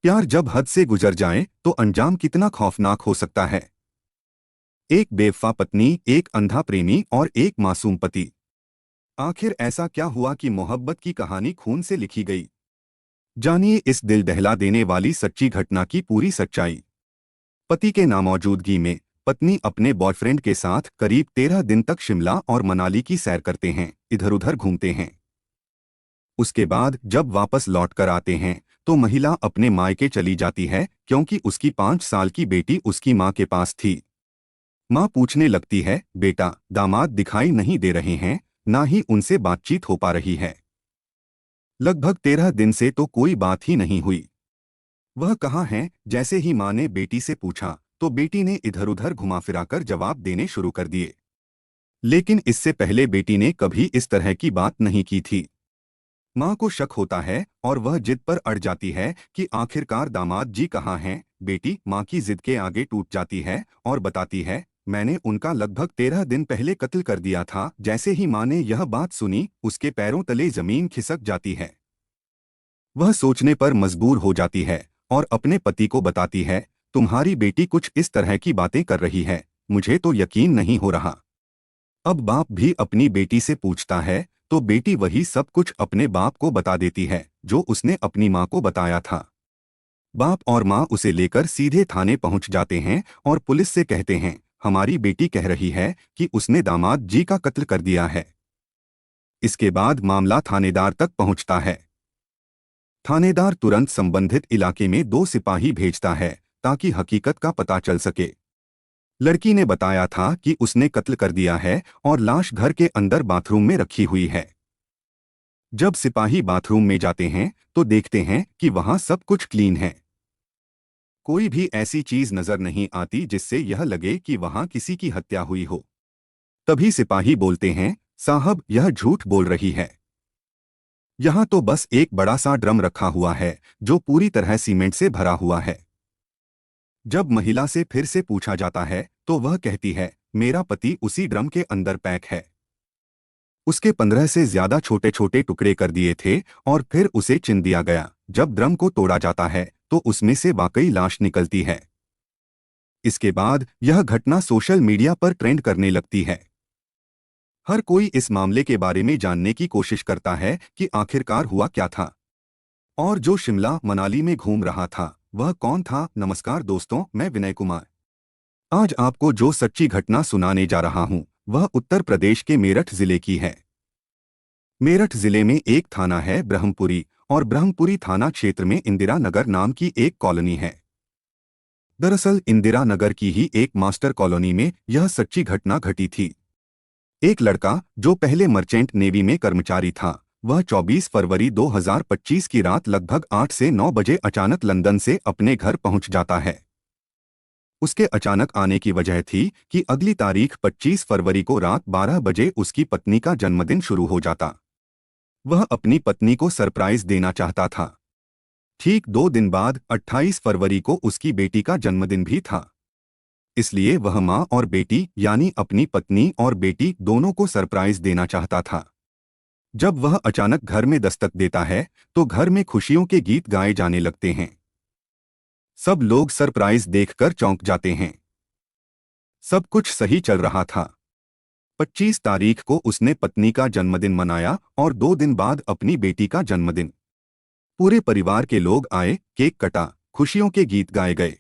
प्यार जब हद से गुजर जाए तो अंजाम कितना खौफनाक हो सकता है। एक बेवफा पत्नी, एक अंधा प्रेमी और एक मासूम पति। आखिर ऐसा क्या हुआ कि मोहब्बत की कहानी खून से लिखी गई। जानिए इस दिल दहला देने वाली सच्ची घटना की पूरी सच्चाई। पति के नामौजूदगी में पत्नी अपने बॉयफ्रेंड के साथ करीब 13 दिन तक शिमला और मनाली की सैर करते हैं, इधर उधर घूमते हैं। उसके बाद जब वापस लौट कर आते हैं तो महिला अपने मायके चली जाती है, क्योंकि उसकी 5 साल की बेटी उसकी माँ के पास थी। माँ पूछने लगती है, बेटा, दामाद दिखाई नहीं दे रहे हैं, ना ही उनसे बातचीत हो पा रही है। लगभग 13 दिन से तो कोई बात ही नहीं हुई। वह कहाँ हैं? जैसे ही माँ ने बेटी से पूछा तो बेटी ने इधर उधर घुमा फिराकर जवाब देने शुरू कर दिए। लेकिन इससे पहले बेटी ने कभी इस तरह की बात नहीं की थी। माँ को शक होता है और वह जिद पर अड़ जाती है कि आखिरकार दामाद जी कहाँ हैं। बेटी माँ की जिद के आगे टूट जाती है और बताती है, मैंने उनका लगभग 13 दिन पहले कत्ल कर दिया था। जैसे ही माँ ने यह बात सुनी, उसके पैरों तले जमीन खिसक जाती है। वह सोचने पर मजबूर हो जाती है और अपने पति को बताती है, तुम्हारी बेटी कुछ इस तरह की बातें कर रही है, मुझे तो यकीन नहीं हो रहा। अब बाप भी अपनी बेटी से पूछता है तो बेटी वही सब कुछ अपने बाप को बता देती है जो उसने अपनी माँ को बताया था। बाप और माँ उसे लेकर सीधे थाने पहुंच जाते हैं और पुलिस से कहते हैं, हमारी बेटी कह रही है कि उसने दामाद जी का कत्ल कर दिया है। इसके बाद मामला थानेदार तक पहुंचता है। थानेदार तुरंत संबंधित इलाके में 2 सिपाही भेजता है ताकि हकीकत का पता चल सके। लड़की ने बताया था कि उसने कत्ल कर दिया है और लाश घर के अंदर बाथरूम में रखी हुई है। जब सिपाही बाथरूम में जाते हैं तो देखते हैं कि वहां सब कुछ क्लीन है। कोई भी ऐसी चीज नजर नहीं आती जिससे यह लगे कि वहां किसी की हत्या हुई हो। तभी सिपाही बोलते हैं, साहब, यह झूठ बोल रही है। यहाँ तो बस एक बड़ा सा ड्रम रखा हुआ है जो पूरी तरह सीमेंट से भरा हुआ है। जब महिला से फिर से पूछा जाता है तो वह कहती है, मेरा पति उसी ड्रम के अंदर पैक है। उसके 15 से ज्यादा छोटे छोटे टुकड़े कर दिए थे और फिर उसे चिन दिया गया। जब ड्रम को तोड़ा जाता है तो उसमें से वाकई लाश निकलती है। इसके बाद यह घटना सोशल मीडिया पर ट्रेंड करने लगती है। हर कोई इस मामले के बारे में जानने की कोशिश करता है कि आखिरकार हुआ क्या था और जो शिमला मनाली में घूम रहा था वह कौन था। नमस्कार दोस्तों, मैं विनय कुमार। आज आपको जो सच्ची घटना सुनाने जा रहा हूं वह उत्तर प्रदेश के मेरठ जिले की है। मेरठ जिले में एक थाना है ब्रह्मपुरी, और ब्रह्मपुरी थाना क्षेत्र में इंदिरा नगर नाम की एक कॉलोनी है। दरअसल इंदिरा नगर की ही एक मास्टर कॉलोनी में यह सच्ची घटना घटी थी। एक लड़का जो पहले मर्चेंट नेवी में कर्मचारी था, वह 24 फरवरी 2025 की रात लगभग 8 से 9 बजे अचानक लंदन से अपने घर पहुंच जाता है। उसके अचानक आने की वजह थी कि अगली तारीख 25 फरवरी को रात 12 बजे उसकी पत्नी का जन्मदिन शुरू हो जाता। वह अपनी पत्नी को सरप्राइज देना चाहता था। ठीक 2 दिन बाद 28 फरवरी को उसकी बेटी का जन्मदिन भी था। इसलिए वह माँ और बेटी यानी अपनी पत्नी और बेटी दोनों को सरप्राइज देना चाहता था। जब वह अचानक घर में दस्तक देता है तो घर में खुशियों के गीत गाए जाने लगते हैं। सब लोग सरप्राइज देखकर चौंक जाते हैं। सब कुछ सही चल रहा था। 25 तारीख को उसने पत्नी का जन्मदिन मनाया और 2 दिन बाद अपनी बेटी का जन्मदिन। पूरे परिवार के लोग आए, केक कटा, खुशियों के गीत गाए गए।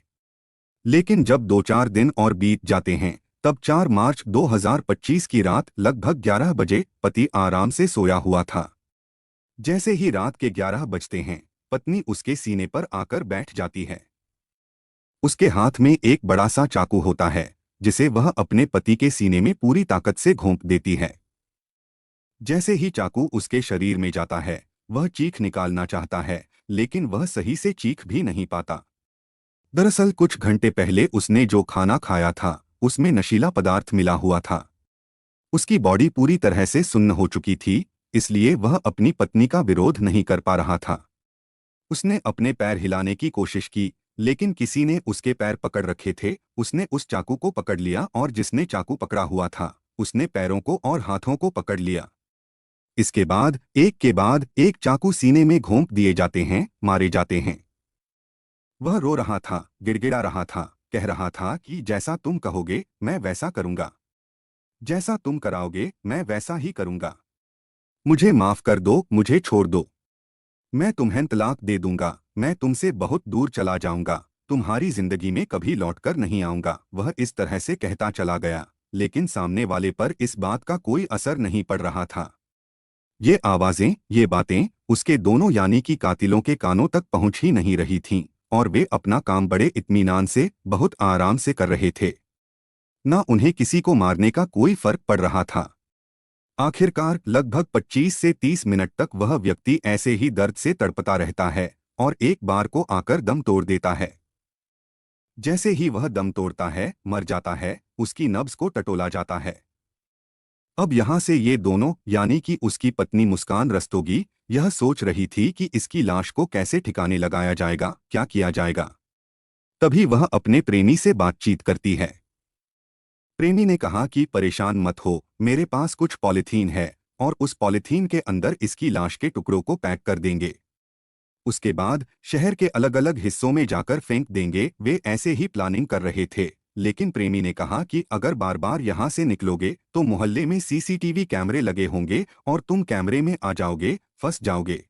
लेकिन जब 2-4 दिन और बीत जाते हैं तब 4 मार्च 2025 की रात लगभग 11 बजे पति आराम से सोया हुआ था। जैसे ही रात के 11 बजते हैं, पत्नी उसके सीने पर आकर बैठ जाती है। उसके हाथ में एक बड़ा सा चाकू होता है जिसे वह अपने पति के सीने में पूरी ताकत से घोंप देती है। जैसे ही चाकू उसके शरीर में जाता है, वह चीख निकालना चाहता है, लेकिन वह सही से चीख भी नहीं पाता। दरअसल कुछ घंटे पहले उसने जो खाना खाया था उसमें नशीला पदार्थ मिला हुआ था। उसकी बॉडी पूरी तरह से सुन्न हो चुकी थी, इसलिए वह अपनी पत्नी का विरोध नहीं कर पा रहा था। उसने अपने पैर हिलाने की कोशिश की, लेकिन किसी ने उसके पैर पकड़ रखे थे। उसने उस चाकू को पकड़ लिया और जिसने चाकू पकड़ा हुआ था उसने पैरों को और हाथों को पकड़ लिया। इसके बाद एक के बाद एक चाकू सीने में घोंप दिए जाते हैं, मारे जाते हैं। वह रो रहा था, गिड़गिड़ा रहा था, कह रहा था कि जैसा तुम कहोगे मैं वैसा करूंगा, जैसा तुम कराओगे मैं वैसा ही करूंगा। मुझे माफ कर दो, मुझे छोड़ दो। मैं तुम्हें तलाक दे दूंगा, मैं तुमसे बहुत दूर चला जाऊंगा, तुम्हारी जिंदगी में कभी लौटकर नहीं आऊंगा। वह इस तरह से कहता चला गया, लेकिन सामने वाले पर इस बात का कोई असर नहीं पड़ रहा था। ये आवाजें, ये बातें उसके दोनों यानी कि कातिलों के कानों तक पहुंच ही नहीं रही थीं, और वे अपना काम बड़े इत्मीनान से, बहुत आराम से कर रहे थे। न उन्हें किसी को मारने का कोई फर्क पड़ रहा था। आखिरकार लगभग 25 से 30 मिनट तक वह व्यक्ति ऐसे ही दर्द से तड़पता रहता है और एक बार को आकर दम तोड़ देता है। जैसे ही वह दम तोड़ता है, मर जाता है, उसकी नब्ज को टटोला जाता है। अब यहाँ से ये दोनों यानी कि उसकी पत्नी मुस्कान रस्तोगी यह सोच रही थी कि इसकी लाश को कैसे ठिकाने लगाया जाएगा, क्या किया जाएगा। तभी वह अपने प्रेमी से बातचीत करती है। प्रेमी ने कहा कि परेशान मत हो, मेरे पास कुछ पॉलीथीन है और उस पॉलीथीन के अंदर इसकी लाश के टुकड़ों को पैक कर देंगे। उसके बाद शहर के अलग अलग हिस्सों में जाकर फेंक देंगे। वे ऐसे ही प्लानिंग कर रहे थे, लेकिन प्रेमी ने कहा कि अगर बार बार यहाँ से निकलोगे तो मोहल्ले में सीसीटीवी कैमरे लगे होंगे और तुम कैमरे में आ जाओगे, फंस जाओगे।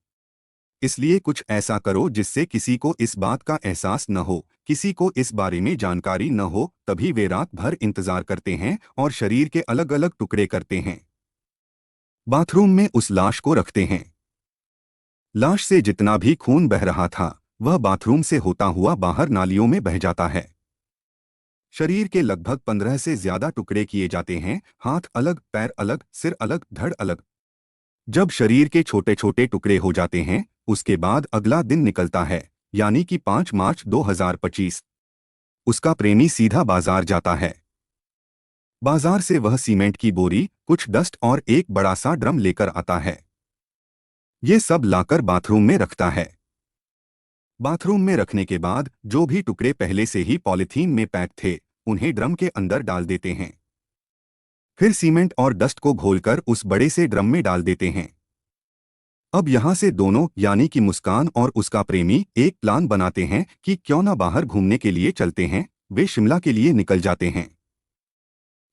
इसलिए कुछ ऐसा करो जिससे किसी को इस बात का एहसास न हो, किसी को इस बारे में जानकारी न हो। तभी वे रात भर इंतजार करते हैं और शरीर के अलग अलग टुकड़े करते हैं। बाथरूम में उस लाश को रखते हैं। लाश से जितना भी खून बह रहा था वह बाथरूम से होता हुआ बाहर नालियों में बह जाता है। शरीर के लगभग 15 से ज्यादा टुकड़े किए जाते हैं, हाथ अलग, पैर अलग, सिर अलग, धड़ अलग। जब शरीर के छोटे छोटे टुकड़े हो जाते हैं, उसके बाद अगला दिन निकलता है, यानी कि 5 मार्च 2025। उसका प्रेमी सीधा बाजार जाता है। बाजार से वह सीमेंट की बोरी, कुछ डस्ट और एक बड़ा सा ड्रम लेकर आता है। ये सब लाकर बाथरूम में रखता है। बाथरूम में रखने के बाद जो भी टुकड़े पहले से ही पॉलीथीन में पैक थे उन्हें ड्रम के अंदर डाल देते हैं। फिर सीमेंट और डस्ट को घोलकर उस बड़े से ड्रम में डाल देते हैं। अब यहाँ से दोनों यानी कि मुस्कान और उसका प्रेमी एक प्लान बनाते हैं कि क्यों ना बाहर घूमने के लिए चलते हैं। वे शिमला के लिए निकल जाते हैं।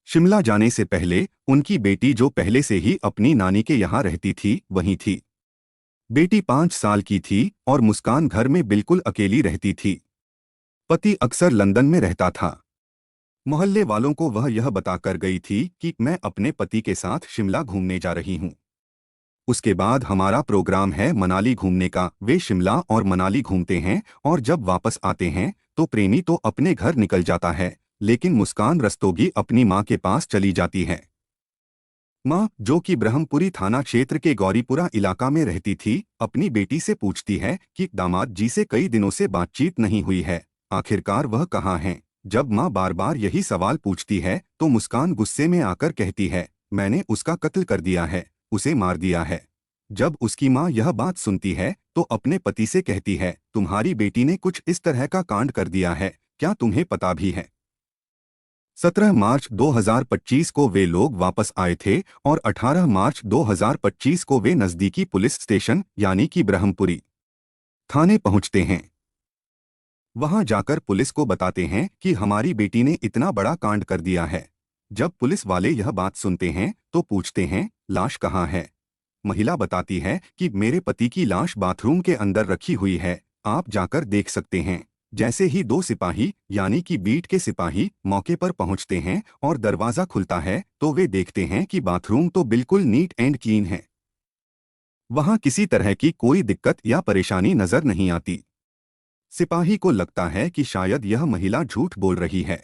शिमला जाने से पहले उनकी बेटी जो पहले से ही अपनी नानी के यहाँ रहती थी वहीं थी। बेटी 5 साल की थी और मुस्कान घर में बिल्कुल अकेली रहती थी। पति अक्सर लंदन में रहता था। मोहल्ले वालों को वह यह बताकर गई थी कि मैं अपने पति के साथ शिमला घूमने जा रही हूँ। उसके बाद हमारा प्रोग्राम है मनाली घूमने का। वे शिमला और मनाली घूमते हैं और जब वापस आते हैं तो प्रेमी तो अपने घर निकल जाता है, लेकिन मुस्कान रस्तोगी अपनी माँ के पास चली जाती है। माँ, जो कि ब्रह्मपुरी थाना क्षेत्र के गौरीपुरा इलाका में रहती थी, अपनी बेटी से पूछती है कि दामाद जी से कई दिनों से बातचीत नहीं हुई है, आखिरकार वह कहाँ हैं। जब माँ बार बार यही सवाल पूछती है तो मुस्कान गुस्से में आकर कहती है, मैंने उसका कत्ल कर दिया है, उसे मार दिया है। जब उसकी माँ यह बात सुनती है तो अपने पति से कहती है, तुम्हारी बेटी ने कुछ इस तरह का कांड कर दिया है, क्या तुम्हें पता भी है। 17 मार्च 2025 को वे लोग वापस आए थे और 18 मार्च 2025 को वे नजदीकी पुलिस स्टेशन यानी कि ब्रह्मपुरी थाने पहुंचते हैं। वहां जाकर पुलिस को बताते हैं कि हमारी बेटी ने इतना बड़ा कांड कर दिया है। जब पुलिस वाले यह बात सुनते हैं तो पूछते हैं, लाश कहाँ है। महिला बताती है कि मेरे पति की लाश बाथरूम के अंदर रखी हुई है, आप जाकर देख सकते हैं। जैसे ही 2 सिपाही यानी कि बीट के सिपाही मौके पर पहुंचते हैं और दरवाजा खुलता है तो वे देखते हैं कि बाथरूम तो बिल्कुल नीट एंड क्लीन है। वहां किसी तरह की कोई दिक्कत या परेशानी नजर नहीं आती। सिपाही को लगता है कि शायद यह महिला झूठ बोल रही है।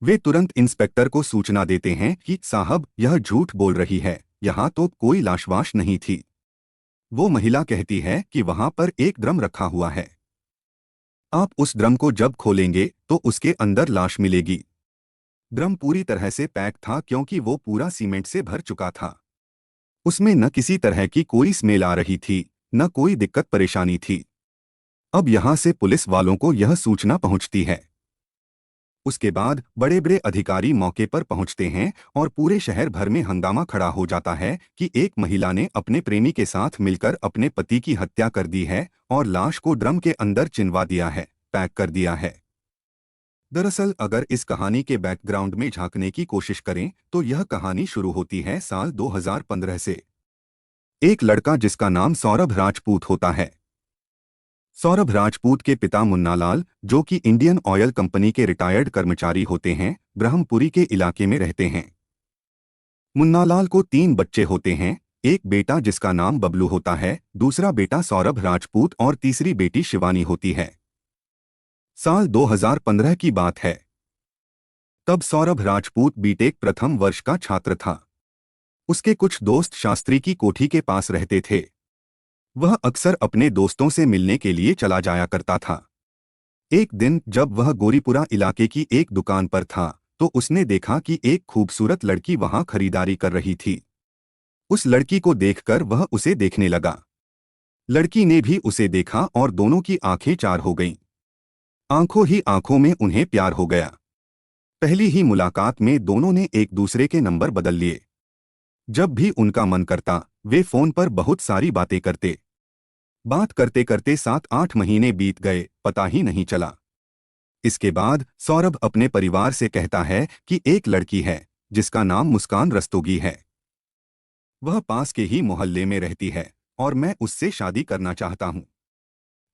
वे तुरंत इंस्पेक्टर को सूचना देते हैं कि साहब, यह झूठ बोल रही है, यहाँ तो कोई लाशवाश नहीं थी। वो महिला कहती है कि वहां पर एक ड्रम रखा हुआ है, आप उस ड्रम को जब खोलेंगे तो उसके अंदर लाश मिलेगी। ड्रम पूरी तरह से पैक था क्योंकि वो पूरा सीमेंट से भर चुका था। उसमें न किसी तरह की कोई स्मेल आ रही थी, न कोई दिक्कत परेशानी थी। अब यहाँ से पुलिस वालों को यह सूचना पहुंचती है। उसके बाद बड़े बड़े अधिकारी मौके पर पहुंचते हैं और पूरे शहर भर में हंगामा खड़ा हो जाता है कि एक महिला ने अपने प्रेमी के साथ मिलकर अपने पति की हत्या कर दी है और लाश को ड्रम के अंदर चिनवा दिया है, पैक कर दिया है। दरअसल अगर इस कहानी के बैकग्राउंड में झांकने की कोशिश करें तो यह कहानी शुरू होती है साल 2015 से। एक लड़का जिसका नाम सौरभ राजपूत होता है। सौरभ राजपूत के पिता मुन्नालाल, जो कि इंडियन ऑयल कंपनी के रिटायर्ड कर्मचारी होते हैं, ब्रह्मपुरी के इलाके में रहते हैं। मुन्नालाल को 3 बच्चे होते हैं, एक बेटा जिसका नाम बबलू होता है, दूसरा बेटा सौरभ राजपूत और तीसरी बेटी शिवानी होती है। साल 2015 की बात है। तब सौरभ राजपूत बीटेक प्रथम वर्ष का छात्र था। उसके कुछ दोस्त शास्त्री की कोठी के पास रहते थे। वह अक्सर अपने दोस्तों से मिलने के लिए चला जाया करता था। एक दिन जब वह गोरीपुरा इलाके की एक दुकान पर था तो उसने देखा कि एक खूबसूरत लड़की वहां खरीदारी कर रही थी। उस लड़की को देखकर वह उसे देखने लगा। लड़की ने भी उसे देखा और दोनों की आंखें चार हो गईं। आंखों ही आंखों में उन्हें प्यार हो गया। पहली ही मुलाकात में दोनों ने एक दूसरे के नंबर बदल लिए। जब भी उनका मन करता वे फोन पर बहुत सारी बातें करते। बात करते करते 7-8 महीने बीत गए, पता ही नहीं चला। इसके बाद सौरभ अपने परिवार से कहता है कि एक लड़की है जिसका नाम मुस्कान रस्तोगी है। वह पास के ही मोहल्ले में रहती है और मैं उससे शादी करना चाहता हूं।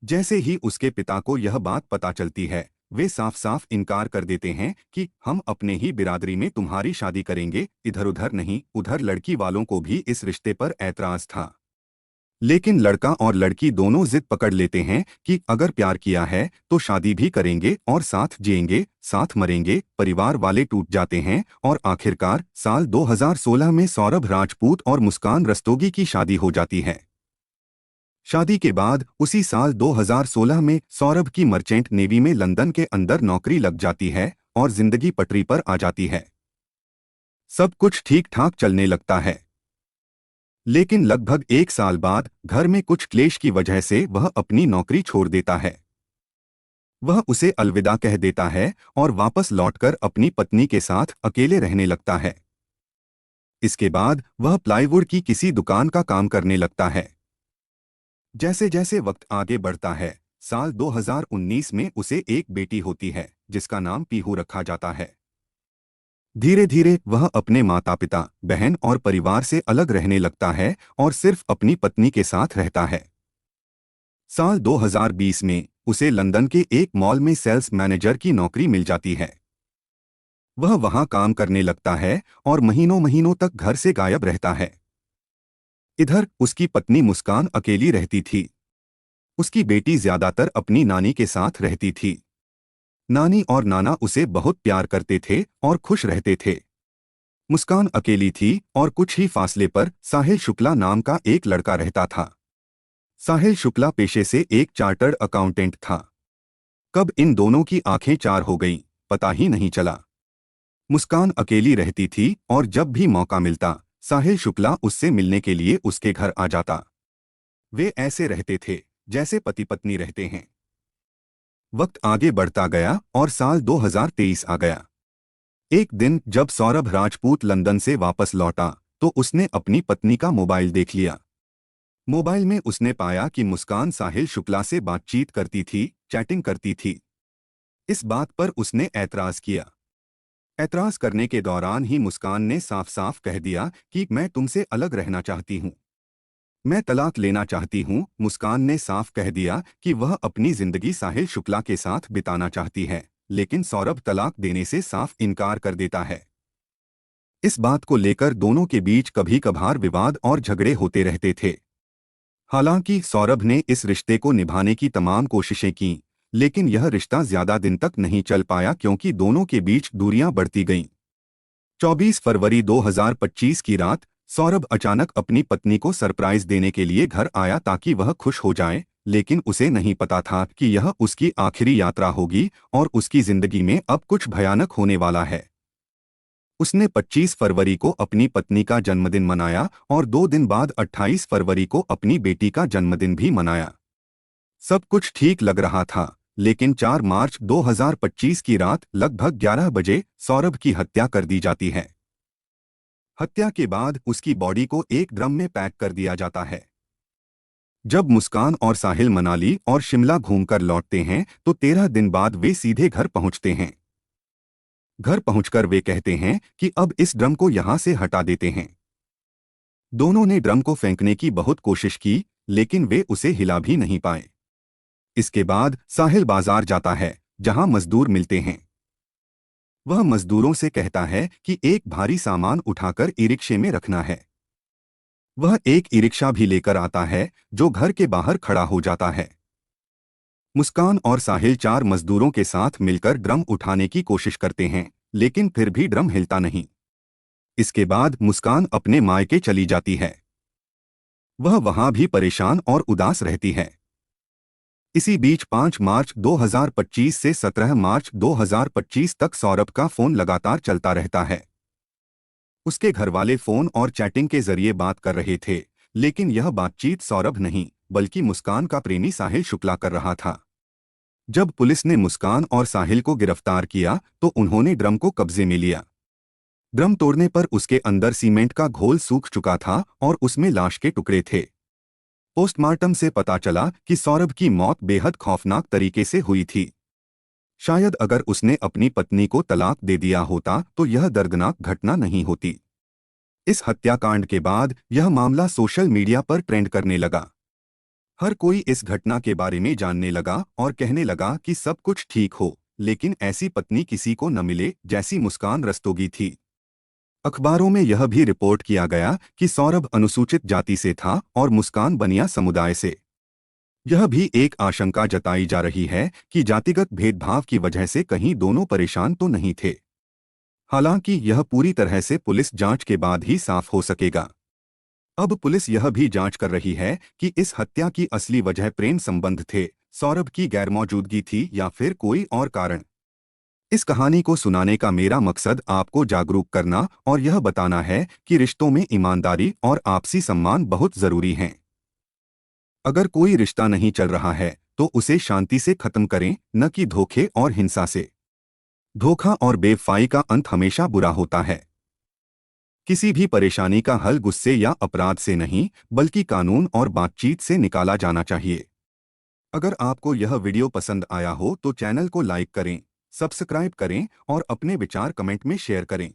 जैसे ही उसके पिता को यह बात पता चलती है वे साफ साफ इनकार कर देते हैं कि हम अपने ही बिरादरी में तुम्हारी शादी करेंगे, इधर उधर नहीं। उधर लड़की वालों को भी इस रिश्ते पर ऐतराज था, लेकिन लड़का और लड़की दोनों जिद पकड़ लेते हैं कि अगर प्यार किया है तो शादी भी करेंगे और साथ जिएंगे, साथ मरेंगे। परिवार वाले टूट जाते हैं और आखिरकार साल 2016 में सौरभ राजपूत और मुस्कान रस्तोगी की शादी हो जाती है। शादी के बाद उसी साल 2016 में सौरभ की मर्चेंट नेवी में लंदन के अंदर नौकरी लग जाती है और जिंदगी पटरी पर आ जाती है। सब कुछ ठीक ठाक चलने लगता है, लेकिन लगभग 1 साल बाद घर में कुछ क्लेश की वजह से वह अपनी नौकरी छोड़ देता है। वह उसे अलविदा कह देता है और वापस लौटकर अपनी पत्नी के साथ अकेले रहने लगता है। इसके बाद वह प्लाईवुड की किसी दुकान का काम करने लगता है। जैसे जैसे वक्त आगे बढ़ता है, साल 2019 में उसे एक बेटी होती है जिसका नाम पीहू रखा जाता है। धीरे धीरे वह अपने माता पिता, बहन और परिवार से अलग रहने लगता है और सिर्फ अपनी पत्नी के साथ रहता है। साल 2020 में उसे लंदन के एक मॉल में सेल्स मैनेजर की नौकरी मिल जाती है। वह वहां काम करने लगता है और महीनों महीनों तक घर से गायब रहता है। इधर उसकी पत्नी मुस्कान अकेली रहती थी। उसकी बेटी ज्यादातर अपनी नानी के साथ रहती थी। नानी और नाना उसे बहुत प्यार करते थे और खुश रहते थे। मुस्कान अकेली थी और कुछ ही फासले पर साहिल शुक्ला नाम का एक लड़का रहता था। साहिल शुक्ला पेशे से एक चार्टर्ड अकाउंटेंट था। कब इन दोनों की आंखें चार हो गईं, पता ही नहीं चला। मुस्कान अकेली रहती थी और जब भी मौका मिलता साहिल शुक्ला उससे मिलने के लिए उसके घर आ जाता। वे ऐसे रहते थे जैसे पति पत्नी रहते हैं। वक्त आगे बढ़ता गया और साल 2023 आ गया। एक दिन जब सौरभ राजपूत लंदन से वापस लौटा तो उसने अपनी पत्नी का मोबाइल देख लिया। मोबाइल में उसने पाया कि मुस्कान साहिल शुक्ला से बातचीत करती थी, चैटिंग करती थी। इस बात पर उसने ऐतराज किया। ऐतराज करने के दौरान ही मुस्कान ने साफ साफ कह दिया कि मैं तुमसे अलग रहना चाहती हूँ, मैं तलाक लेना चाहती हूँ। मुस्कान ने साफ कह दिया कि वह अपनी जिंदगी साहिल शुक्ला के साथ बिताना चाहती है, लेकिन सौरभ तलाक देने से साफ इनकार कर देता है। इस बात को लेकर दोनों के बीच कभी कभार विवाद और झगड़े होते रहते थे। हालांकि सौरभ ने इस रिश्ते को निभाने की तमाम कोशिशें की, लेकिन यह रिश्ता ज्यादा दिन तक नहीं चल पाया क्योंकि दोनों के बीच दूरियां बढ़ती गईं। 24 फरवरी 2025 की रात सौरभ अचानक अपनी पत्नी को सरप्राइज देने के लिए घर आया ताकि वह खुश हो जाए, लेकिन उसे नहीं पता था कि यह उसकी आखिरी यात्रा होगी और उसकी जिंदगी में अब कुछ भयानक होने वाला है। उसने 25 फरवरी को अपनी पत्नी का जन्मदिन मनाया और 2 दिन बाद 28 फरवरी को अपनी बेटी का जन्मदिन भी मनाया। सब कुछ ठीक लग रहा था, लेकिन 4 मार्च 2025 की रात लगभग 11 बजे सौरभ की हत्या कर दी जाती है। हत्या के बाद उसकी बॉडी को एक ड्रम में पैक कर दिया जाता है। जब मुस्कान और साहिल मनाली और शिमला घूमकर लौटते हैं तो 13 दिन बाद वे सीधे घर पहुंचते हैं। घर पहुंचकर वे कहते हैं कि अब इस ड्रम को यहां से हटा देते हैं। दोनों ने ड्रम को फेंकने की बहुत कोशिश की, लेकिन वे उसे हिला भी नहीं पाए। इसके बाद साहिल बाजार जाता है, जहां मजदूर मिलते हैं। वह मजदूरों से कहता है कि एक भारी सामान उठाकर ई-रिक्शे में रखना है। वह एक ई-रिक्शा भी लेकर आता है, जो घर के बाहर खड़ा हो जाता है। मुस्कान और साहिल 4 मजदूरों के साथ मिलकर ड्रम उठाने की कोशिश करते हैं, लेकिन फिर भी ड्रम हिलता नहीं। इसके बाद मुस्कान अपने मायके चली जाती है। वह वहां भी परेशान और उदास रहती है। इसी बीच 5 मार्च 2025 से 17 मार्च 2025 तक सौरभ का फोन लगातार चलता रहता है। उसके घरवाले फोन और चैटिंग के जरिए बात कर रहे थे, लेकिन यह बातचीत सौरभ नहीं, बल्कि मुस्कान का प्रेमी साहिल शुक्ला कर रहा था। जब पुलिस ने मुस्कान और साहिल को गिरफ्तार किया तो उन्होंने ड्रम को कब्जे में लिया। ड्रम तोड़ने पर उसके अंदर सीमेंट का घोल सूख चुका था और उसमें लाश के टुकड़े थे। पोस्टमार्टम से पता चला कि सौरभ की मौत बेहद खौफनाक तरीके से हुई थी। शायद अगर उसने अपनी पत्नी को तलाक दे दिया होता तो यह दर्दनाक घटना नहीं होती। इस हत्याकांड के बाद यह मामला सोशल मीडिया पर ट्रेंड करने लगा। हर कोई इस घटना के बारे में जानने लगा और कहने लगा कि सब कुछ ठीक हो, लेकिन ऐसी पत्नी किसी को न मिले जैसी मुस्कान रस्तोगी थी। अखबारों में यह भी रिपोर्ट किया गया कि सौरभ अनुसूचित जाति से था और मुस्कान बनिया समुदाय से। यह भी एक आशंका जताई जा रही है कि जातिगत भेदभाव की वजह से कहीं दोनों परेशान तो नहीं थे। हालांकि यह पूरी तरह से पुलिस जांच के बाद ही साफ हो सकेगा। अब पुलिस यह भी जांच कर रही है कि इस हत्या की असली वजह प्रेम संबंध थे, सौरभ की गैरमौजूदगी थी या फिर कोई और कारण। इस कहानी को सुनाने का मेरा मकसद आपको जागरूक करना और यह बताना है कि रिश्तों में ईमानदारी और आपसी सम्मान बहुत जरूरी हैं। अगर कोई रिश्ता नहीं चल रहा है तो उसे शांति से खत्म करें, न कि धोखे और हिंसा से। धोखा और बेवफाई का अंत हमेशा बुरा होता है। किसी भी परेशानी का हल गुस्से या अपराध से नहीं, बल्कि कानून और बातचीत से निकाला जाना चाहिए। अगर आपको यह वीडियो पसंद आया हो तो चैनल को लाइक करें, सब्सक्राइब करें और अपने विचार कमेंट में शेयर करें।